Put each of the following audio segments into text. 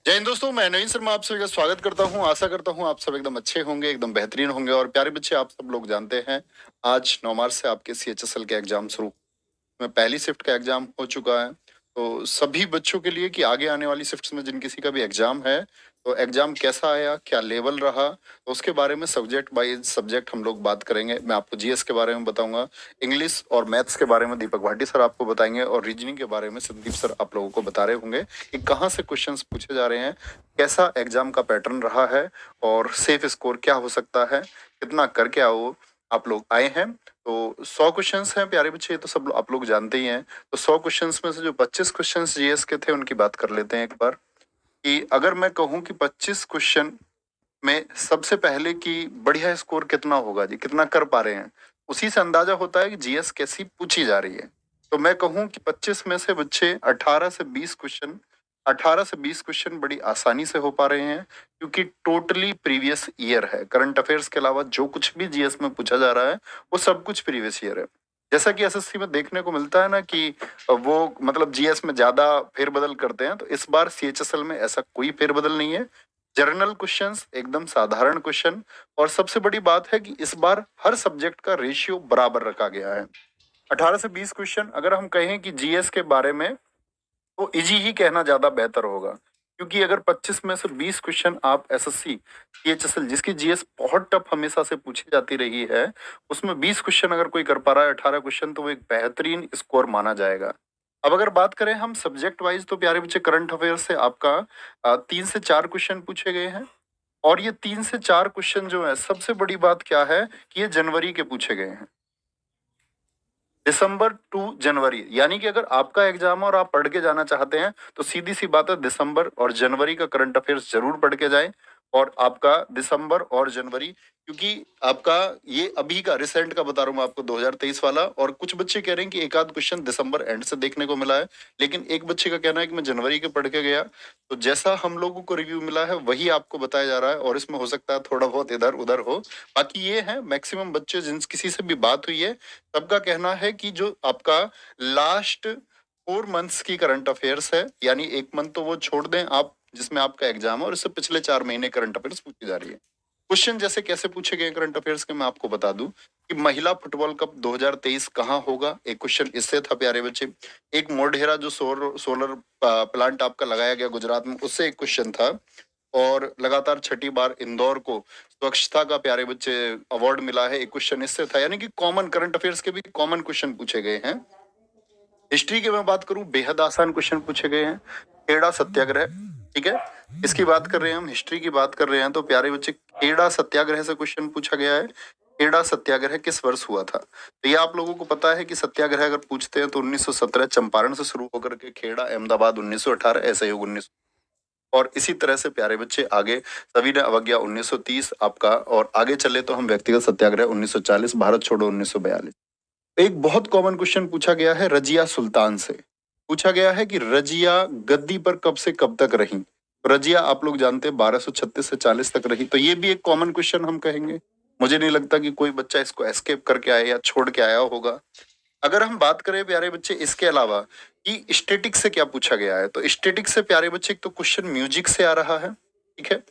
जय हिंद दोस्तों, मैं नवीन शर्मा आप सभी का स्वागत करता हूं। आशा करता हूं आप सब एकदम अच्छे होंगे, एकदम बेहतरीन होंगे। और प्यारे बच्चे, आप सब लोग जानते हैं आज 9 मार्च से आपके CHSL के एग्जाम शुरू में पहली शिफ्ट का एग्जाम हो चुका है। तो सभी बच्चों के लिए कि आगे आने वाली शिफ्ट्स में जिन किसी का भी एग्जाम है तो एग्जाम कैसा आया, क्या लेवल रहा, तो उसके बारे में सब्जेक्ट बाय सब्जेक्ट हम लोग बात करेंगे। मैं आपको GS के बारे में बताऊंगा, इंग्लिश और मैथ्स के बारे में दीपक भाटी सर आपको बताएंगे, और रीजनिंग के बारे में संदीप सर आप लोगों को बता रहे होंगे कि कहाँ से क्वेश्चंस पूछे जा रहे हैं, कैसा एग्जाम का पैटर्न रहा है और सेफ स्कोर क्या हो सकता है, कितना करके आओ आप लोग आए हैं। तो 100 क्वेश्चंस हैं प्यारे बच्चे, ये तो सब आप लोग जानते ही हैं। तो 100 क्वेश्चंस में से जो 25 क्वेश्चंस GS के थे उनकी बात कर लेते हैं एक बार। कि अगर मैं कहूं कि 25 क्वेश्चन में सबसे पहले कि बढ़िया स्कोर कितना होगा जी, कितना कर पा रहे हैं, उसी से अंदाजा होता है कि GS कैसी पूछी जा रही है। तो मैं कहूं कि 25 में से बच्चे 18 से 20 क्वेश्चन बड़ी आसानी से हो पा रहे हैं, क्योंकि टोटली प्रीवियस ईयर है। करंट अफेयर्स के अलावा जो कुछ भी GS में पूछा जा रहा है वो सब कुछ प्रीवियस ईयर है। जैसा कि SSC में देखने को मिलता है ना कि वो मतलब GS में ज्यादा फेरबदल करते हैं, तो इस बार CHSL में ऐसा कोई फेरबदल नहीं है। जनरल क्वेश्चंस, एकदम साधारण क्वेश्चन, और सबसे बड़ी बात है कि इस बार हर सब्जेक्ट का रेशियो बराबर रखा गया है। 18 से 20 क्वेश्चन अगर हम कहें कि GS के बारे में तो इजी ही कहना ज्यादा बेहतर होगा, क्योंकि अगर 25 में से 20 क्वेश्चन आप SSC CHSL जिसकी GS बहुत टफ हमेशा से पूछी जाती रही है, उसमें 20 क्वेश्चन अगर कोई कर पा रहा है 18 क्वेश्चन, तो वो एक बेहतरीन स्कोर माना जाएगा। अब अगर बात करें हम सब्जेक्ट वाइज, तो प्यारे बच्चे करंट अफेयर से आपका 3 से 4 क्वेश्चन पूछे गए हैं। और ये 3 से 4 क्वेश्चन जो है, सबसे बड़ी बात क्या है कि ये जनवरी के पूछे गए हैं, दिसंबर टू जनवरी। यानी कि अगर आपका एग्जाम है और आप पढ़ के जाना चाहते हैं तो सीधी सी बात है, दिसंबर और जनवरी का करंट अफेयर्स जरूर पढ़ के जाएं। और आपका दिसंबर और जनवरी, क्योंकि आपका ये अभी का रिसेंट का बता रहा हूँ मैं आपको 2023 वाला। और कुछ बच्चे कह रहे हैं कि एक आध क्वेश्चन दिसंबर एंड से देखने को मिला है, लेकिन एक बच्चे का कहना है कि मैं जनवरी के पढ़ के गया। तो जैसा हम लोगों को रिव्यू मिला है वही आपको बताया जा रहा है, और इसमें हो सकता है थोड़ा बहुत इधर उधर हो। बाकी ये है, मैक्सिमम बच्चे जिन किसी से भी बात हुई है सबका कहना है कि जो आपका लास्ट 4 मंथ्स की करंट अफेयर्स है, यानी एक मंथ तो वो छोड़ दें आप जिसमें आपका एग्जाम है, और इससे पिछले 4 महीने करंट अफेयर्स पूछी जा रही है। क्वेश्चन जैसे कैसे पूछे गए करंट अफेयर्स के, मैं आपको बता दूं कि महिला फुटबॉल कप 2023 कहाँ होगा, एक क्वेश्चन इससे था प्यारे बच्चे। एक मोढेरा जो सोलर प्लांट आपका लगाया गया गुजरात में, उससे एक क्वेश्चन था। और लगातार छठी बार इंदौर को स्वच्छता का प्यारे बच्चे अवार्ड मिला है, एक क्वेश्चन इससे था। यानी कि कॉमन करंट अफेयर्स के भी कॉमन क्वेश्चन पूछे गए हैं। हिस्ट्री की मैं बात करूं, बेहद आसान क्वेश्चन पूछे गए हैं। खेड़ा सत्याग्रह, ठीक है, इसकी बात कर रहे हैं हम, हिस्ट्री की बात कर रहे हैं, तो प्यारे बच्चे खेड़ा सत्याग्रह से क्वेश्चन पूछा गया है। खेड़ा सत्याग्रह किस वर्ष हुआ था? तो ये आप लोगों को पता है कि सत्याग्रह अगर पूछते हैं तो 1917 चंपारण से शुरू होकर के खेड़ा अहमदाबाद 1918 ऐसे ही 19, और इसी तरह से प्यारे बच्चे आगे सविनय अवज्ञा 1930 आपका, और आगे चले तो हम व्यक्तिगत सत्याग्रह 1940, भारत छोड़ो 1942। एक बहुत कॉमन क्वेश्चन पूछा गया है रजिया सुल्तान से, पूछा गया है कि रजिया गद्दी पर कब से कब तक रही। रजिया आप लोग जानते हैं 1236 से 40 तक रही, तो ये भी एक कॉमन क्वेश्चन हम कहेंगे। मुझे नहीं लगता कि कोई बच्चा इसको एस्केप करके आया या छोड़ के आया होगा। अगर हम बात करें प्यारे बच्चे इसके अलावा कि स्टैटिक से क्या पूछा गया है, तो स्टैटिक से प्यारे बच्चे एक तो क्वेश्चन म्यूजिक से आ रहा है, ठीक है।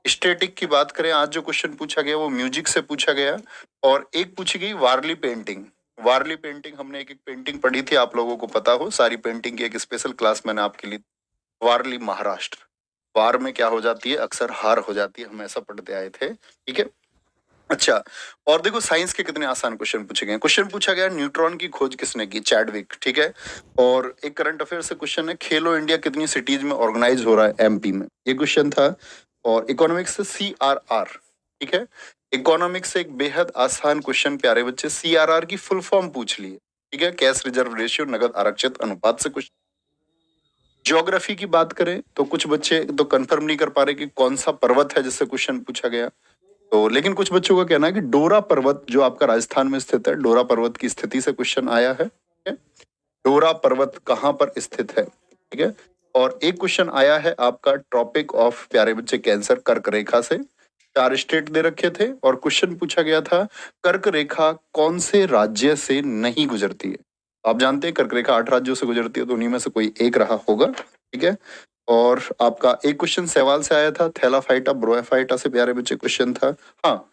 स्टैटिक की बात करें, आज जो क्वेश्चन पूछा गया वो म्यूजिक से पूछा गया। और एक पूछी गई वारली पेंटिंग। वारली पेंटिंग हमने एक एक पेंटिंग पढ़ी थी, आप लोगों को पता हो, सारी पेंटिंग की एक स्पेशल क्लास मैंने आपके लिए। वारली महाराष्ट्र, वार में क्या हो जाती है, अक्सर हार हो जाती है, हम ऐसा पढ़ते आए थे, ठीक है। अच्छा, और देखो साइंस के कितने आसान क्वेश्चन पूछे गए। क्वेश्चन पूछा गया न्यूट्रॉन की खोज किसने की, चैडविक, ठीक है। और एक करंट अफेयर से क्वेश्चन है, खेलो इंडिया कितनी सिटीज में ऑर्गेनाइज हो रहा है, MP में, ये क्वेश्चन था। और इकोनॉमिक्स से CRR, ठीक है। इकोनॉमिक्स से एक बेहद आसान क्वेश्चन प्यारे बच्चे, CRR की फुल फॉर्म पूछ लिए, ठीक है, कैश रिजर्व रेशियो, नगद आरक्षित अनुपात से क्वेश्चन। ज्योग्राफी की बात करें तो कुछ बच्चे तो कंफर्म नहीं कर पा रहे कि कौन सा पर्वत है जिससे क्वेश्चन पूछा गया। तो लेकिन कुछ बच्चों का कहना है कि डोरा पर्वत जो आपका राजस्थान में स्थित है, डोरा पर्वत की स्थिति से क्वेश्चन आया है, ठीक है? डोरा पर्वत कहाँ पर स्थित है, ठीक है। और एक क्वेश्चन आया है आपका ट्रॉपिक ऑफ प्यारे बच्चे कैंसर, कर्क रेखा से। 4 स्टेट दे रखे थे और क्वेश्चन पूछा गया था कर्क रेखा कौन से राज्य से नहीं गुजरती है। आप जानते हैं कर्क रेखा 8 राज्यों से गुजरती है, तो उन्हीं में से कोई एक रहा होगा, ठीक है। और आपका एक क्वेश्चन सवाल से आया था, थैलाफाइटा ब्रोएफाइटा से प्यारे बच्चे क्वेश्चन था। हाँ,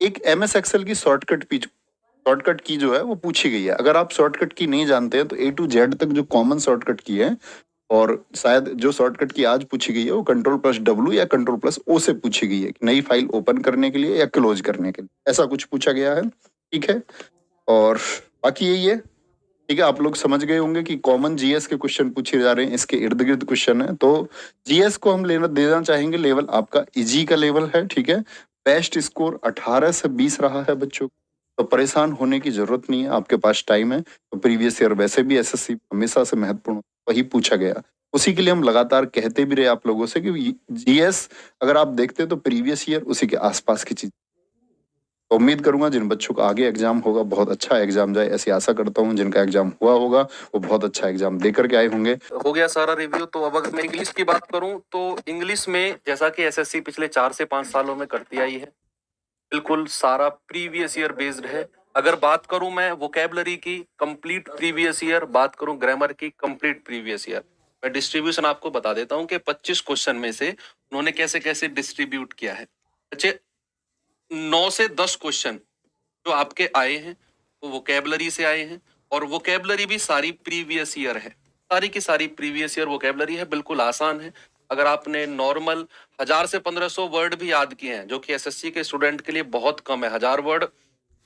एक एमएस एक्सेल की शॉर्टकट की जो है वो पूछी गई है। अगर आप शॉर्टकट की नहीं जानते हैं तो A to Z तक जो कॉमन शॉर्टकट की है, और शायद जो शॉर्टकट की आज पूछी गई है वो Ctrl+W या Ctrl+O से पूछी गई है, नई फाइल ओपन करने के लिए या क्लोज करने के लिए, ऐसा कुछ पूछा गया है। ठीक है, और बाकी यही है। ठीक है, आप लोग समझ गए होंगे कि कॉमन जीएस के क्वेश्चन पूछे जा रहे हैं, इसके इर्द गिर्द क्वेश्चन है। तो जीएस को हम देना चाहेंगे लेवल आपका इजी का लेवल है। ठीक है, बेस्ट स्कोर 18 से 20 रहा है बच्चों को, तो परेशान होने की जरूरत नहीं है, आपके पास टाइम है। तो प्रीवियस ईयर वैसे भी एसएससी हमेशा से महत्वपूर्ण, वही पूछा गया, उसी के लिए हम लगातार कहते भी रहे आप लोगों से कि जीएस अगर आप देखते तो प्रीवियस ईयर उसी के आसपास की चीज। तो उम्मीद करूंगा जिन बच्चों का आगे एग्जाम होगा बहुत अच्छा एग्जाम जाए, ऐसी आशा करता हूं। जिनका एग्जाम हुआ होगा वो बहुत अच्छा एग्जाम दे करके आए होंगे। हो गया सारा रिव्यू। तो अब अगर मैं इंग्लिश की बात करूं तो इंग्लिश में जैसा कि एसएससी पिछले 4 से 5 सालों में करती आई है, बिल्कुल सारा प्रीवियस ईयर बेस्ड है। अगर बात करूं मैं वोकेबलरी की, कंप्लीट प्रीवियस ईयर, बात करूं ग्रामर की, कंप्लीट प्रीवियस ईयर। मैं डिस्ट्रीब्यूशन आपको बता देता हूं कि 25 क्वेश्चन में से उन्होंने कैसे कैसे डिस्ट्रीब्यूट किया है। बच्चे 9 से 10 क्वेश्चन जो आपके आए हैं वो वोकेबलरी से आए हैं, और वोकेबलरी भी सारी प्रीवियस ईयर है, सारी की सारी प्रीवियस ईयर वोकेबलरी है, बिल्कुल आसान है। अगर आपने नॉर्मल 1000 से 1500 वर्ड भी याद किए हैं, जो कि एसएससी के स्टूडेंट के लिए बहुत कम है, 1000 वर्ड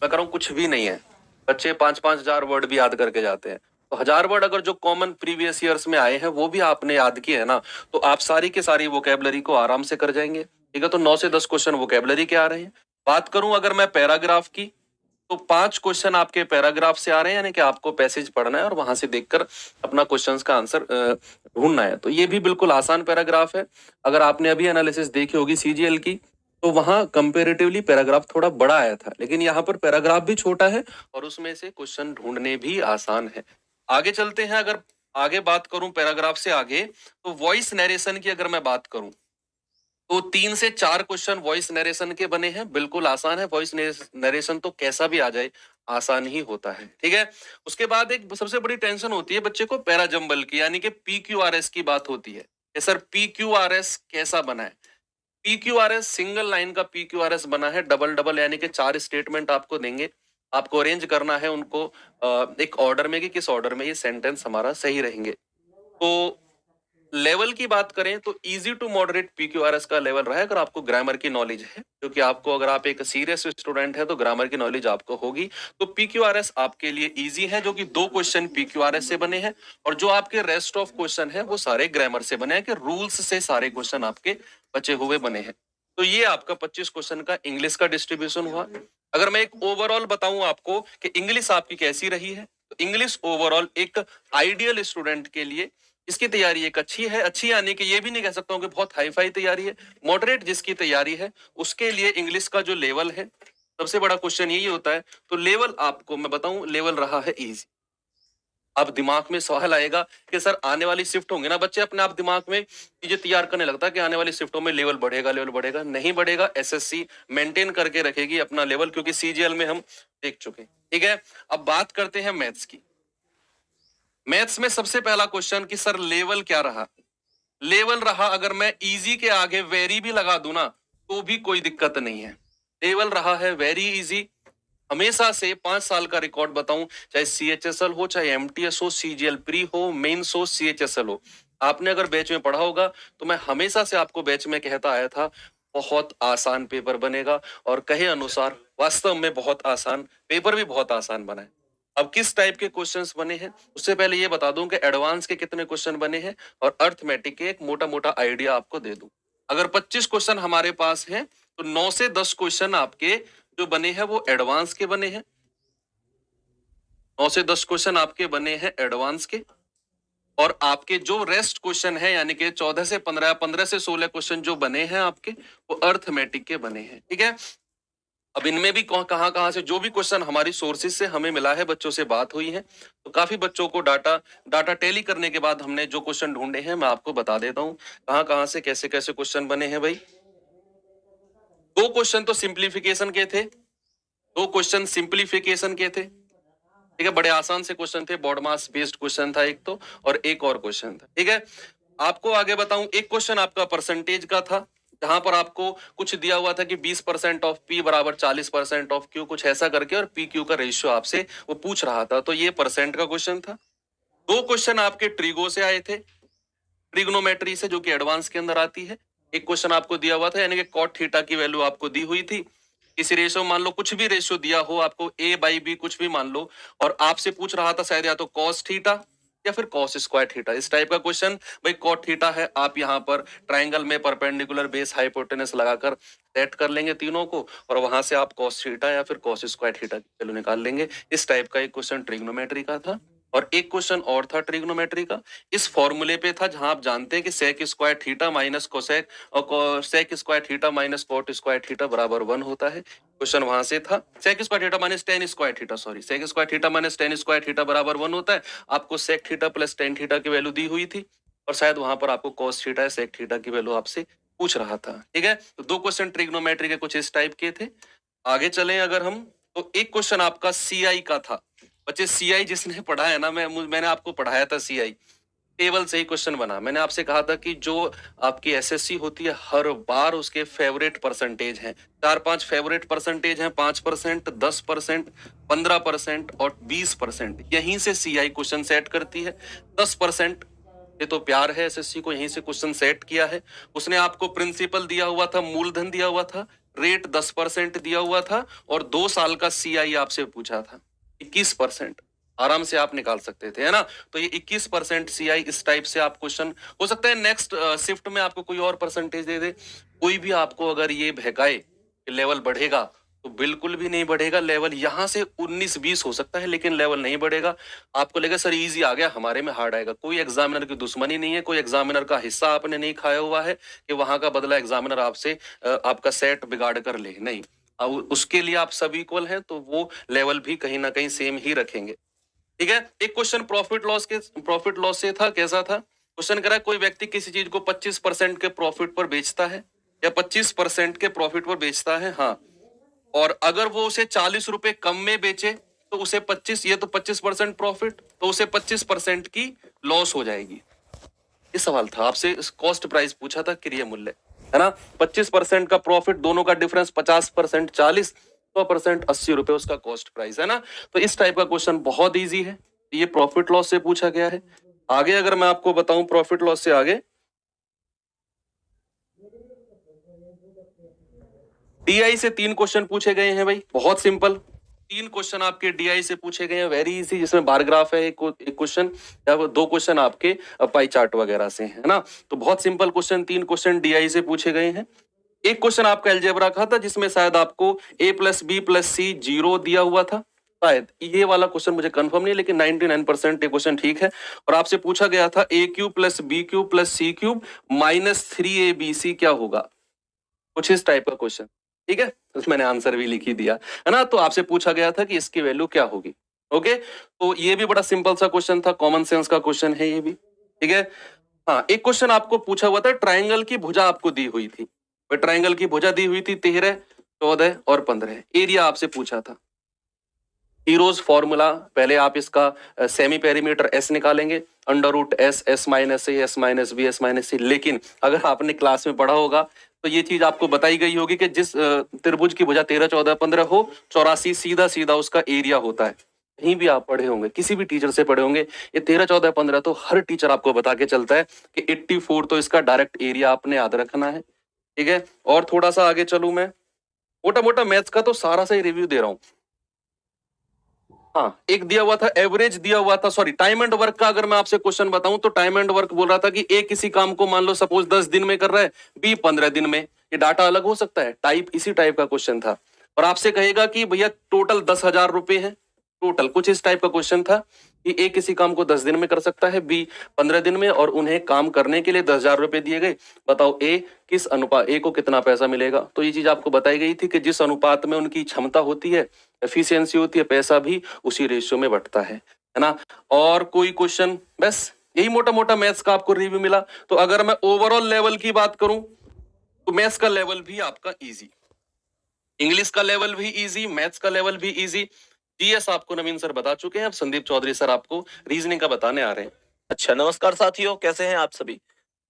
मैं कह रहा हूं कुछ भी नहीं है, बच्चे 5-5 हजार वर्ड भी याद करके जाते हैं। तो 1000 वर्ड अगर जो कॉमन प्रीवियस ईयर्स में आए हैं वो भी आपने याद किए है ना, तो आप सारी की सारी वोकेबलरी को आराम से कर जाएंगे। ठीक है, तो 9 से 10 क्वेश्चन वोकेबलरी के आ रहे हैं। बात करूं अगर मैं पैराग्राफ की, तो 5 क्वेश्चन आपके पैराग्राफ से आ रहे हैं, यानी कि आपको पैसेज पढ़ना है और वहां से देखकर अपना क्वेश्चंस का आंसर ढूंढना है। तो ये भी बिल्कुल आसान पैराग्राफ है। अगर आपने अभी एनालिसिस देखी होगी सीजीएल की, तो वहां कंपेरेटिवली पैराग्राफ थोड़ा बड़ा आया था, लेकिन यहाँ पर पैराग्राफ भी छोटा है और उसमें से क्वेश्चन ढूंढने भी आसान है। आगे चलते हैं। अगर आगे बात करूं पैराग्राफ से आगे, तो वॉइस नरेशन की अगर मैं बात करूं तो 3 से 4 क्वेश्चन वॉइस नरेशन के बने हैं, बिल्कुल आसान है। वॉइस नरेशन तो कैसा भी आ जाए आसान ही होता है। ठीक है, उसके बाद एक सबसे बड़ी टेंशन होती है बच्चे को पैराजंबल की, यानी कि पीक्यूआरएस की बात होती है कि सर पीक्यूआरएस कैसा बना है। पीक्यूआरएस सिंगल लाइन का पीक्यूआरएस बना है, डबल डबल, यानी कि 4 स्टेटमेंट आपको देंगे, आपको अरेंज करना है उनको एक ऑर्डर में कि किस ऑर्डर में ये सेंटेंस हमारा सही रहेंगे। तो लेवल की बात करें तो इजी टू मॉडरेट पीक्यूआरएस का लेवल रहा है, अगर आपको ग्रामर की नॉलेज है, क्योंकि आपको, अगर आप एक सीरियस स्टूडेंट है तो ग्रामर की नॉलेज आपको होगी। तो पीक्यूआरएस आपके लिए इजी है, जो कि 2 क्वेश्चन पीक्यूआरएस से बने हैं, और जो आपके रेस्ट ऑफ क्वेश्चन है वो सारे ग्रामर से बने हैं, कि रूल्स से सारे क्वेश्चन आपके बचे हुए बने हैं। तो ये आपका 25 क्वेश्चन का इंग्लिश का डिस्ट्रीब्यूशन हुआ। अगर मैं एक ओवरऑल बताऊं आपको कि इंग्लिश आपकी कैसी रही है, तो इंग्लिश ओवरऑल एक आइडियल स्टूडेंट के लिए इसकी तैयारी एक अच्छी है। अच्छी यानी कि ये भी नहीं कह सकता हूं कि बहुत हाई फाई तैयारी है, मॉडरेट जिसकी तैयारी है उसके लिए इंग्लिश का जो लेवल है, सबसे बड़ा क्वेश्चन यही होता है। तो लेवल आपको मैं बताऊं, लेवल रहा है इजी। अब दिमाग में सवाल आएगा कि सर आने वाली शिफ्ट होंगे ना, बच्चे अपने आप दिमाग में चीजें तैयार करने लगता है कि आने वाली शिफ्टों में लेवल बढ़ेगा, लेवल बढ़ेगा। नहीं बढ़ेगा, एसएससी मेंटेन करके रखेगी अपना लेवल, क्योंकि सीजीएल में हम देख चुके हैं। ठीक है, अब बात करते हैं मैथ्स की। मैथ्स में सबसे पहला क्वेश्चन कि सर लेवल क्या रहा। लेवल रहा, अगर मैं इजी के आगे वेरी भी लगा दूं ना तो भी कोई दिक्कत नहीं है। लेवल रहा है वेरी इजी, हमेशा से 5 साल का रिकॉर्ड बताऊं, चाहे सीएचएसएल हो, चाहे एमटीएस हो, सीजीएल प्री हो, मेंस हो, सीएचएसएल हो, आपने अगर बैच में पढ़ा होगा तो मैं हमेशा से आपको बैच में कहता आया था बहुत आसान पेपर बनेगा, और कहे अनुसार वास्तव में बहुत आसान पेपर भी बहुत आसान बना है। अब किस टाइप के क्वेश्चंस बने हैं, उससे पहले ये बता दूं कि एडवांस के कितने क्वेश्चन बने हैं और अर्थमेटिक के एक मोटा मोटा आइडिया आपको दे दूं। अगर 25 क्वेश्चन हमारे पास हैं तो 9 से 10 क्वेश्चन आपके जो बने हैं वो एडवांस के बने हैं। 9 से 10 क्वेश्चन आपके बने हैं एडवांस के, और आपके जो रेस्ट क्वेश्चन है यानी कि 14 से 15, 15 से 16 क्वेश्चन जो बने हैं आपके, वो अर्थमेटिक के बने हैं। ठीक है, अब इनमें भी कहां कहां से जो भी क्वेश्चन हमारी सोर्सेज से हमें मिला है, बच्चों से बात हुई है, तो काफी बच्चों को डाटा टैली करने के बाद हमने जो क्वेश्चन ढूंढे हैं मैं आपको बता देता हूं कहां कहां से कैसे कैसे क्वेश्चन बने हैं। भाई 2 क्वेश्चन तो सिंप्लीफिकेशन के थे, 2 क्वेश्चन सिंप्लीफिकेशन के थे। ठीक है, बड़े आसान से क्वेश्चन थे, बॉड मास बेस्ड क्वेश्चन था एक तो, और एक और क्वेश्चन था। ठीक है, आपको आगे बताऊं, एक क्वेश्चन आपका परसेंटेज का था, जहां पर आपको कुछ दिया हुआ था कि 20% ऑफ पी बराबर 40% ऑफ क्यू, कुछ ऐसा करके, और पी क्यू का रेशियो आपसे वो पूछ रहा था, तो ये परसेंट का क्वेश्चन था। दो क्वेश्चन आपके ट्रिगो से आए थे, ट्रिग्नोमेट्री से, जो कि एडवांस के अंदर आती है। एक क्वेश्चन आपको दिया हुआ था, यानी कि कॉट थीटा की वैल्यू आपको दी हुई थी। इस रेशियो, मान लो कुछ भी रेशियो दिया हो आपको, ए बाई बी कुछ भी मान लो, और आपसे पूछ रहा था शायद या तो कॉस थीटा या फिर कॉस स्क्वायर थीटा, इस टाइप का क्वेश्चन। भाई कॉट थीटा है, आप यहाँ पर ट्राइंगल में परपेंडिकुलर बेस हाइपोटेनस लगाकर सेट कर लेंगे तीनों को, और वहां से आप कॉस थीटा या फिर कॉस स्क्वायर थीटा की वैल्यू निकाल लेंगे। इस टाइप का एक क्वेश्चन ट्रिग्नोमेट्री का था। और एक क्वेश्चन और था ट्रिग्नोमेट्री का, इस फॉर्मूले पे था, जहां आप जानते हैं कि sec square theta minus cosec और sec square theta minus cot square theta बराबर 1 होता है। क्वेश्चन वहां से था, sec square theta minus tan square theta, sorry, sec square theta minus tan square theta बराबर 1 होता है। आपको sec theta plus tan theta की वैल्यू दी हुई थी, और शायद वहां पर आपको कॉस थीटा या सेक थीटा की वैल्यू आपसे पूछ रहा था। ठीक है, तो दो क्वेश्चन ट्रिग्नोमेट्री के कुछ इस टाइप के थे। आगे चलें अगर हम, तो एक क्वेश्चन आपका सीआई का था। बच्चे सीआई जिसने पढ़ा है ना, मैंने आपको पढ़ाया था सीआई, टेबल से ही क्वेश्चन बना। मैंने आपसे कहा था कि जो आपकी एसएससी होती है, हर बार उसके फेवरेट परसेंटेज हैं, 4-5 फेवरेट परसेंटेज हैं, 5%, 10%, 15% और 20%। यहीं से सीआई क्वेश्चन सेट करती है। 10% ये तो प्यार है एसएससी को, यहीं से क्वेश्चन सेट किया है। उसने आपको प्रिंसिपल दिया हुआ था, मूलधन दिया हुआ था, रेट 10% दिया हुआ था, और 2 साल का सीआई आपसे पूछा था 21%। आराम से आप निकाल सकते थे, है ना। तो ये 21% सीआई, इस टाइप से आप क्वेश्चन, हो सकता है नेक्स्ट शिफ्ट में आपको कोई और परसेंटेज दे दे। कोई भी आपको अगर ये बहकाए कि लेवल बढ़ेगा, तो बिल्कुल भी नहीं बढ़ेगा। लेवल यहां से 19-20 हो सकता है, लेकिन लेवल नहीं बढ़ेगा। आपको लगेगा सर इजी आ गया, हमारे में हार्ड आएगा। कोई एग्जामिनर की दुश्मनी नहीं है, कोई एग्जामिनर का हिस्सा आपने नहीं खाया हुआ है कि वहां का बदला एग्जामिनर आपसे आपका सेट बिगाड़ कर ले, नहीं। उसके लिए आप सब इक्वल हैं, तो वो लेवल भी कहीं ना कहीं सेम ही रखेंगे। ठीक है, एक क्वेश्चन प्रॉफिट लॉस से था। कैसा था क्वेश्चन? करा कोई व्यक्ति किसी चीज को 25% के प्रॉफिट पर बेचता है, या 25% के प्रॉफिट पर बेचता है, हाँ, और अगर वो उसे 40 रुपए कम में बेचे, तो उसे 25, ये तो 25% प्रॉफिट, तो उसे 25% की लॉस हो जाएगी। ये सवाल था, आपसे कॉस्ट प्राइस पूछा था, क्रिय मूल्य, है ना। 25% का प्रॉफिट, दोनों का डिफरेंस 50% 40, 100% 80 रुपए उसका कॉस्ट प्राइस, है ना। तो इस टाइप का क्वेश्चन बहुत इजी है, ये प्रॉफिट लॉस से पूछा गया है। आगे अगर मैं आपको बताऊं प्रॉफिट लॉस से आगे, डीआई से 3 क्वेश्चन पूछे गए हैं भाई, बहुत सिंपल। 3 क्वेश्चन आपके डीआई से पूछे गए हैं, वेरी इजी, जिसमें बार ग्राफ है एक क्वेश्चन, या 2 क्वेश्चन आपके पाई चार्ट वगैरह से, है ना। तो बहुत सिंपल क्वेश्चन, 3 क्वेश्चन डीआई से पूछे गए हैं। एक क्वेश्चन आपका अलजेब्रा का था, जिसमें शायद आपको a प्लस बी प्लस सी 0 दिया हुआ था, शायद ये वाला क्वेश्चन मुझे कंफर्म नहीं, लेकिन 99% ये क्वेश्चन ठीक है। और आपसे पूछा गया था a cube plus B cube plus C cube minus 3abc क्या होगा, कुछ इस टाइप का क्वेश्चन। ठीक है, तो मैंने आंसर भी लिख ही दिया, है ना। तो आपसे पूछा गया था कि इसकी वैल्यू क्या होगी। ओके, तो ये भी बड़ा सिंपल सा क्वेश्चन था, कॉमन सेंस का क्वेश्चन है ये भी। ठीक है, हाँ, एक क्वेश्चन आपको पूछा हुआ था, ट्राइंगल की भुजा आपको दी हुई थी। ट्राइंगल की भुजा दी हुई थी 13, 14 और 15। एरिया आपसे पूछा था। हीरोज फॉर्मूला, पहले आप इसका सेमी पेरीमीटर एस निकालेंगे, under root S, S minus A, S minus B, S minus C. लेकिन अगर आपने क्लास में पढ़ा होगा, तो ये चीज आपको बताई गई होगी कि जिस त्रिभुज की भुजा 13, 14, 15 हो, 84 सीधा सीधा उसका एरिया होता है। कहीं भी आप पढ़े होंगे, किसी भी टीचर से पढ़े होंगे, ये 13, 14, 15 तो हर टीचर आपको बता के चलता है कि 84 तो इसका डायरेक्ट एरिया आपने याद रखना है। ठीक है, और थोड़ा सा आगे चलूं मैं, मोटा मोटा मैथ्स का तो सारा सा ही रिव्यू दे रहा हूं। हाँ, एक दिया हुआ था, एवरेज दिया हुआ था, सॉरी, टाइम एंड वर्क का अगर मैं आपसे क्वेश्चन बताऊं, तो टाइम एंड वर्क बोल रहा था कि ए किसी काम को मान लो सपोज 10 दिन में कर रहा है, बी 15 दिन में। ये डाटा अलग हो सकता है, टाइप इसी टाइप का क्वेश्चन था। और आपसे कहेगा कि भैया टोटल 10,000 रुपए है, टोटल, कुछ इस टाइप का क्वेश्चन था कि ए किसी काम को 10 दिन में कर सकता है, बी 15 दिन में, और उन्हें काम करने के लिए 10,000 रुपए दिए गए। बताओ ए किस अनुपात, ए को कितना पैसा मिलेगा। तो ये चीज आपको बताई गई थी कि जिस अनुपात में उनकी क्षमता होती है, एफिशिएंसी होती है, पैसा भी उसी रेशियो में बढ़ता है ना। और कोई क्वेश्चन, बस यही मोटा मोटा मैथ्स का आपको रिव्यू मिला। तो अगर मैं ओवरऑल लेवल की बात करूं, तो मैथ्स का लेवल भी आपका इजी, इंग्लिश का लेवल भी इजी, मैथ्स का लेवल भी इजी। जीएस आपको नवीन सर बता चुके हैं, अब संदीप चौधरी सर आपको रीजनिंग का बताने आ रहे हैं। अच्छा, नमस्कार साथियों, कैसे हैं आप सभी।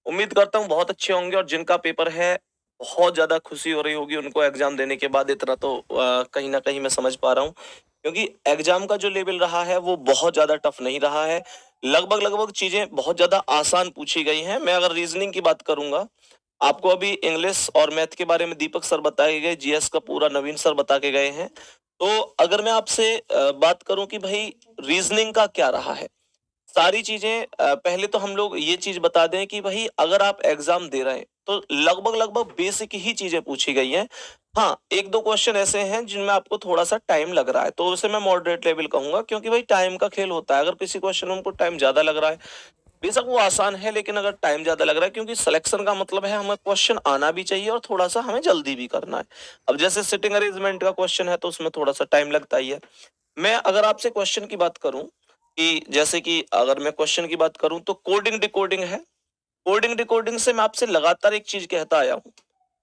उम्मीद करता हूँ बहुत अच्छे होंगे, और जिनका पेपर है बहुत ज्यादा खुशी हो रही होगी उनको एग्जाम देने के बाद। इतना तो कहीं ना कहीं मैं समझ पा रहा हूँ, क्योंकि एग्जाम का जो लेवल रहा है वो बहुत ज्यादा टफ नहीं रहा है। लगभग लगभग चीजें बहुत ज्यादा आसान पूछी गई हैं। मैं अगर रीजनिंग की बात करूंगा, आपको अभी इंग्लिश और मैथ के बारे में दीपक सर बताए गए, जीएस का पूरा नवीन सर बता के गए हैं। तो अगर मैं आपसे बात करूं कि भाई रीजनिंग का क्या रहा है, सारी चीजें पहले तो हम लोग ये चीज बता दें कि भाई अगर आप एग्जाम दे रहे हैं तो लगभग लगभग बेसिक ही चीजें पूछी गई हैं। हाँ, एक दो क्वेश्चन ऐसे हैं जिनमें आपको थोड़ा सा टाइम लग रहा है, तो उसे मैं मॉडरेट लेवल कहूंगा, क्योंकि भाई टाइम का खेल होता है। अगर किसी क्वेश्चन में हमको टाइम ज्यादा लग रहा है, बेशक वो आसान है, लेकिन अगर टाइम ज्यादा लग रहा है, क्योंकि सिलेक्शन का मतलब है हमें क्वेश्चन आना भी चाहिए और थोड़ा सा हमें जल्दी भी करना है। अब जैसे सिटिंग अरेंजमेंट का क्वेश्चन है तो उसमें थोड़ा सा टाइम लगता ही है। मैं अगर आपसे क्वेश्चन की बात करूं, कि जैसे कि अगर मैं क्वेश्चन की बात करूं तो कोडिंग डिकोडिंग है। कोडिंग डिकोडिंग से मैं आपसे लगातार एक चीज कहता आया हूं,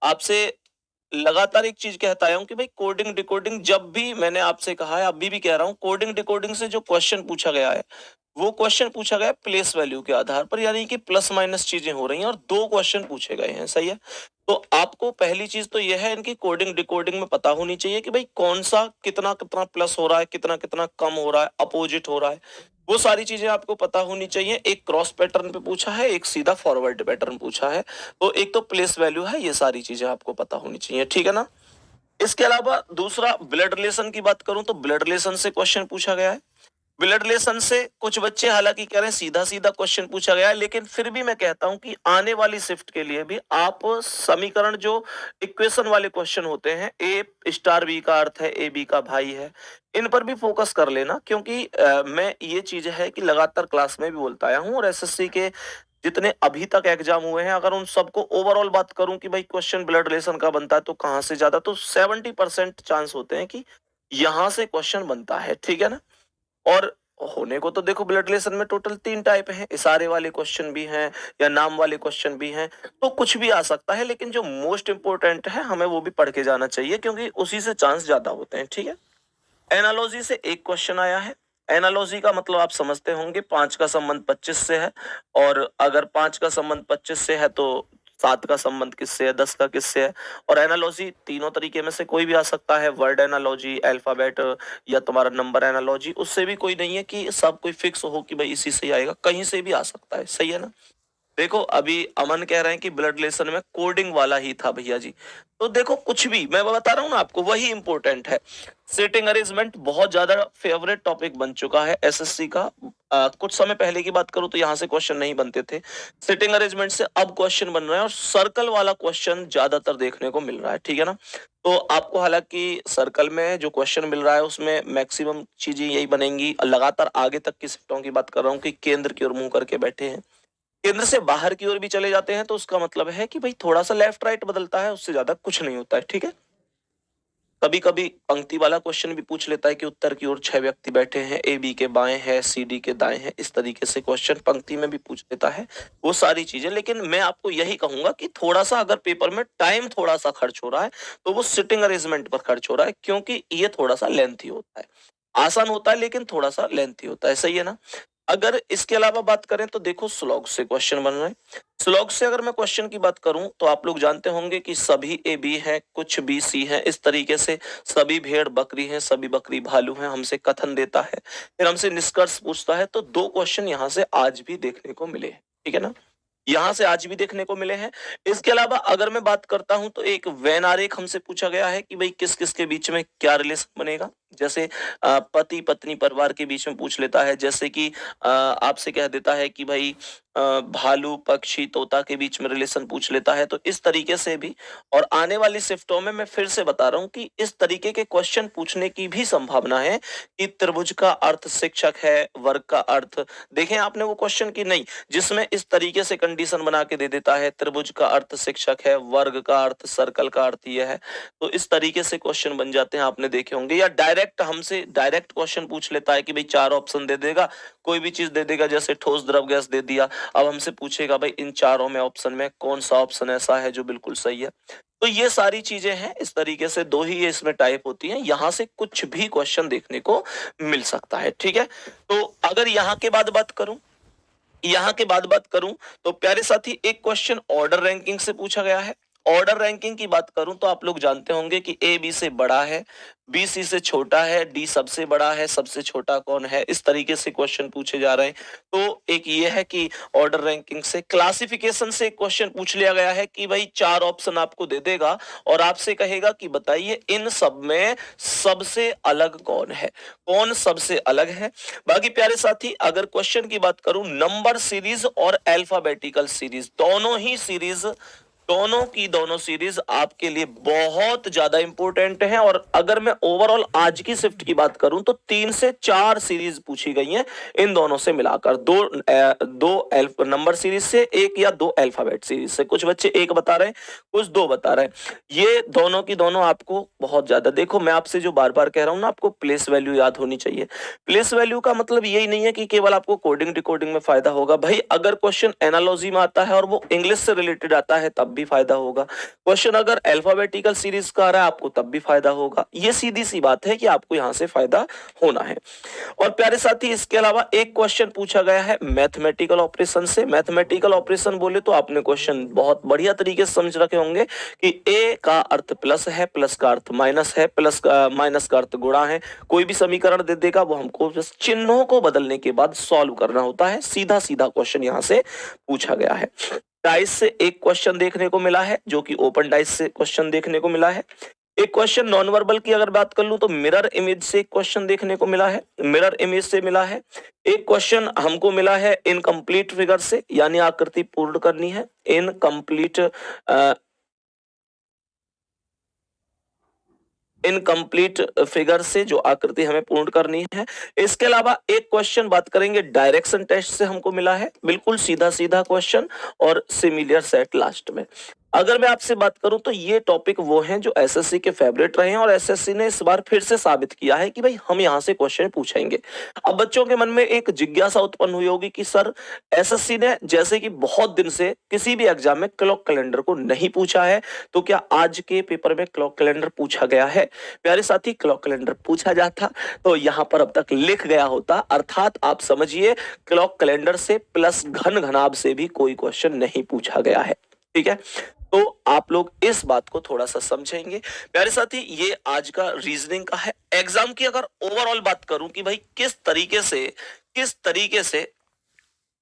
आपसे लगातार एक चीज कहता आया हूं कि भाई कोडिंग डिकोडिंग, जब भी मैंने आपसे कहा है अभी भी कह रहा हूं, कोडिंग डिकोडिंग से जो क्वेश्चन पूछा गया है वो क्वेश्चन पूछा गया प्लेस वैल्यू के आधार पर, यानी कि प्लस माइनस चीजें हो रही हैं और दो क्वेश्चन पूछे गए हैं। सही है। तो आपको पहली चीज तो यह है इनकी कोडिंग डिकोडिंग में पता होनी चाहिए कि भाई कौन सा कितना कितना प्लस हो रहा है, कितना कितना कम हो रहा है, अपोजिट हो रहा है। वो सारी चीजें आपको पता होनी चाहिए। एक क्रॉस पैटर्न पे पूछा है, एक सीधा फॉरवर्ड पैटर्न पूछा है, तो एक तो प्लेस वैल्यू है, ये सारी चीजें आपको पता होनी चाहिए। ठीक है ना। इसके अलावा दूसरा ब्लड रिलेशन की बात करूं तो ब्लड रिलेशन से क्वेश्चन पूछा गया है। ब्लड रिलेशन से कुछ बच्चे हालांकि कह रहे हैं सीधा सीधा क्वेश्चन पूछा गया है, लेकिन फिर भी मैं कहता हूं कि आने वाली शिफ्ट के लिए भी आप समीकरण, जो इक्वेशन वाले क्वेश्चन होते हैं, ए स्टार बी का अर्थ है ए बी का भाई है, इन पर भी फोकस कर लेना। क्योंकि मैं ये चीज है कि लगातार क्लास में भी बोलता आया हूँ, और एसएससी के जितने अभी तक एग्जाम हुए हैं, अगर उन सबको ओवरऑल बात करूं कि भाई क्वेश्चन ब्लड रिलेशन का बनता है तो कहां से ज्यादा, तो 70% चांस होते हैं कि यहां से क्वेश्चन बनता है। ठीक है ना। और होने को तो देखो ब्लड रिलेशन में टोटल 3 टाइप हैं, इशारे वाले क्वेश्चन भी हैं या नाम वाले क्वेश्चन भी हैं, तो कुछ भी आ सकता है, लेकिन जो मोस्ट इंपोर्टेंट है हमें वो भी पढ़ के जाना चाहिए, क्योंकि उसी से चांस ज्यादा होते हैं। ठीक है। एनालॉजी से एक क्वेश्चन आया है। एनालॉजी का मतलब आप समझते होंगे, 5 का संबंध 25 से है, और अगर 5 का संबंध 25 से है तो 7 का संबंध किससे है, 10 का किससे है। और एनालॉजी तीनों तरीके में से कोई भी आ सकता है, वर्ड एनालॉजी, अल्फाबेट, या तुम्हारा नंबर एनालॉजी। उससे भी कोई नहीं है कि सब कोई फिक्स हो कि भाई इसी से ही आएगा, कहीं से भी आ सकता है। सही है ना। देखो अभी अमन कह रहे हैं कि ब्लड रिलेशन में कोडिंग वाला ही था भैया जी, तो देखो कुछ भी मैं बता रहा हूं ना आपको, वही इंपॉर्टेंट है। सेटिंग अरेंजमेंट बहुत ज्यादा फेवरेट टॉपिक बन चुका है एसएससी का। कुछ समय पहले की बात करूं तो यहां से क्वेश्चन नहीं बनते थे, सेटिंग अरेंजमेंट से अब क्वेश्चन बन रहे हैं, और सर्कल वाला क्वेश्चन ज्यादातर देखने को मिल रहा है। ठीक है ना। तो आपको हालांकि सर्कल में जो क्वेश्चन मिल रहा है उसमें मैक्सिमम चीजें यही बनेंगी। लगातार आगे तक की शिफ्टों की बात कर रहा हूँ कि केंद्र की ओर मुंह करके बैठे हैं, केंद्र से बाहर की ओर भी चले जाते हैं, तो उसका मतलब है कि भाई थोड़ा सा लेफ्ट राइट बदलता है, उससे ज्यादा कुछ नहीं होता है। ठीक है। कभी कभी पंक्ति वाला क्वेश्चन भी पूछ लेता है कि उत्तर की ओर 6 व्यक्ति बैठे हैं, ए बी के बाएं हैं, सी डी के दाएं हैं, इस तरीके से क्वेश्चन पंक्ति में भी पूछ लेता है, वो सारी चीजें। लेकिन मैं आपको यही कहूंगा कि थोड़ा सा अगर पेपर में टाइम थोड़ा सा खर्च हो रहा है तो वो सिटिंग अरेंजमेंट पर खर्च हो रहा है, क्योंकि ये थोड़ा सा लेंथी होता है। आसान होता है लेकिन थोड़ा सा लेंथी होता है। सही है ना। अगर इसके अलावा बात करें तो देखो स्लॉग से क्वेश्चन बन रहे हैं। स्लॉग से अगर मैं क्वेश्चन की बात करूं तो आप लोग जानते होंगे कि सभी ए बी है, कुछ बी सी है, इस तरीके से सभी भेड़ बकरी है, सभी बकरी भालू है, हमसे कथन देता है, फिर हमसे निष्कर्ष पूछता है। तो 2 क्वेश्चन यहां से आज भी देखने को मिले हैं। ठीक है ना। यहां से आज भी देखने को मिले हैं। इसके अलावा अगर मैं बात करता हूं तो एक वैन आरेख हमसे पूछा गया है कि भाई किस किस के बीच में क्या रिलेशन बनेगा। जैसे पति पत्नी परिवार के बीच में पूछ लेता है, जैसे कि आपसे कह देता है कि भाई भालू पक्षी तोता के बीच में रिलेशन पूछ लेता है। तो इस तरीके से भी, और आने वाली शिफ्टों में मैं फिर से बता रहा हूं कि इस तरीके के क्वेश्चन पूछने की भी संभावना है कि त्रिभुज का अर्थ शिक्षक है, वर्ग का अर्थ। देखें आपने वो क्वेश्चन की नहीं, जिसमें इस तरीके से कंडीशन बना के दे देता है, त्रिभुज का अर्थ शिक्षक है, वर्ग का अर्थ सर्कल का अर्थ यह है। तो इस तरीके से क्वेश्चन बन जाते हैं, आपने देखे होंगे। या डायरेक्ट हमसे डायरेक्ट क्वेश्चन पूछ लेता है कि भाई 4 ऑप्शन दे देगा, कोई भी चीज दे देगा, जैसे ठोस द्रव गैस दे दिया। अब हमसे पूछेगा भाई इन चारों में ऑप्शन में कौन सा ऑप्शन ऐसा है जो बिल्कुल सही है। तो ये सारी चीजें हैं। इस तरीके से 2 ही इसमें टाइप होती हैं, यहां से कुछ भी क्वेश्चन देखने को मिल सकता है। ठीक है। तो अगर यहां के बाद बात करूं यहाँ के बाद बात करूं तो प्यारे साथी एक क्वेश्चन ऑर्डर रैंकिंग से पूछा गया है। ऑर्डर रैंकिंग की बात करूं तो आप लोग जानते होंगे कि ए बी से बड़ा है, बी सी से छोटा है, डी सबसे बड़ा है, सबसे छोटा कौन है, इस तरीके से क्वेश्चन पूछे जा रहे हैं। तो एक ये है कि ऑर्डर रैंकिंग से। क्लासिफिकेशन से एक क्वेश्चन पूछ लिया गया है कि भाई 4 ऑप्शन आपको दे देगा और आपसे कहेगा कि बताइए इन सब में सबसे अलग कौन है, कौन सबसे अलग है। बाकी प्यारे साथी अगर क्वेश्चन की बात करूं, नंबर सीरीज और अल्फाबेटिकल सीरीज दोनों की दोनों सीरीज आपके लिए बहुत ज्यादा इंपॉर्टेंट है। और अगर मैं ओवरऑल आज की शिफ्ट की बात करूं तो 3 से 4 सीरीज पूछी गई हैं इन दोनों से मिलाकर, दो नंबर सीरीज से, एक या दो अल्फाबेट सीरीज से। कुछ बच्चे एक बता रहे हैं, कुछ दो बता रहे हैं। ये दोनों की दोनों आपको बहुत ज्यादा, देखो मैं आपसे जो बार बार कह रहा हूं ना, आपको प्लेस वैल्यू याद होनी चाहिए। प्लेस वैल्यू का मतलब यही नहीं है कि केवल आपको कोडिंग डिकोडिंग में फायदा होगा। भाई अगर क्वेश्चन एनालॉजी में आता है और वो इंग्लिश से रिलेटेड आता है तब भी फायदा होगा। क्वेश्चन अगर अल्फाबेटिकल सीरीज का आ रहा है आपको तब भी फायदा होगा। ये सीधी सी बात है कि आपको यहां से फायदा होना है। और प्यारे साथी इसके अलावा एक क्वेश्चन पूछा गया है मैथमेटिकल ऑपरेशन से। मैथमेटिकल ऑपरेशन बोले तो आपने क्वेश्चन बहुत बढ़िया तरीके से समझ रखे होंगे कि ए का अर्थ प्लस है, प्लस का अर्थ माइनस है, माइनस का अर्थ गुणा है। कोई भी समीकरण दे देगा, वो हमको बस चिन्हों को बदलने के बाद सॉल्व करना होता है। सीधा सीधा क्वेश्चन यहां से पूछा गया है। डाइस से एक क्वेश्चन देखने को मिला है जो कि ओपन डाइस से क्वेश्चन देखने को मिला है। एक क्वेश्चन नॉन वर्बल की अगर बात कर लूं तो मिरर इमेज से एक क्वेश्चन देखने को मिला है, मिरर इमेज से मिला है। एक क्वेश्चन हमको मिला है इनकम्प्लीट फिगर से, यानी आकृति पूर्ण करनी है, इनकम्प्लीट फिगर से जो आकृति हमें पूर्ण करनी है। इसके अलावा एक क्वेश्चन बात करेंगे डायरेक्शन टेस्ट से हमको मिला है, बिल्कुल सीधा सीधा क्वेश्चन और सिमिलर सेट लास्ट में। अगर मैं आपसे बात करूं तो ये टॉपिक वो हैं जो एसएससी के फेवरेट रहे हैं और एसएससी ने इस बार फिर से साबित किया है कि भाई हम यहां से क्वेश्चन पूछेंगे। अब बच्चों के मन में एक जिज्ञासा उत्पन्न हुई होगी कि सर एसएससी ने जैसे कि बहुत दिन से किसी भी एग्जाम में क्लॉक कैलेंडर को नहीं पूछा है, तो क्या आज के पेपर में क्लॉक कैलेंडर पूछा गया है? प्यारे साथी क्लॉक कैलेंडर पूछा जाता तो यहां पर अब तक लिख गया होता, अर्थात आप समझिए क्लॉक कैलेंडर से प्लस घन घनाभ से भी कोई क्वेश्चन नहीं पूछा गया है। ठीक है, तो आप लोग इस बात को थोड़ा सा समझेंगे। प्यारे साथी ये आज का रीजनिंग का है। एग्जाम की अगर ओवरऑल बात करूं कि भाई किस तरीके से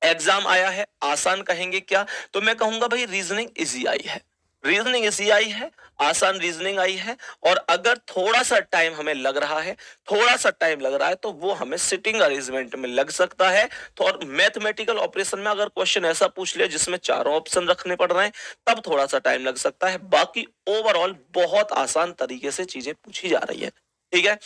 एग्जाम आया है, आसान कहेंगे क्या, तो मैं कहूंगा भाई रीजनिंग इजी आई है, रीजनिंग इजी आई है, आसान रीजनिंग आई है। और अगर थोड़ा सा टाइम हमें लग रहा है तो वो हमें सिटिंग अरेंजमेंट में लग सकता है। तो और मैथमेटिकल ऑपरेशन में अगर क्वेश्चन ऐसा पूछ लिया जिसमें चारों ऑप्शन रखने पड़ रहे हैं तब थोड़ा सा टाइम लग सकता है। बाकी ओवरऑल बहुत आसान तरीके से चीजें पूछी जा रही है। ठीक है,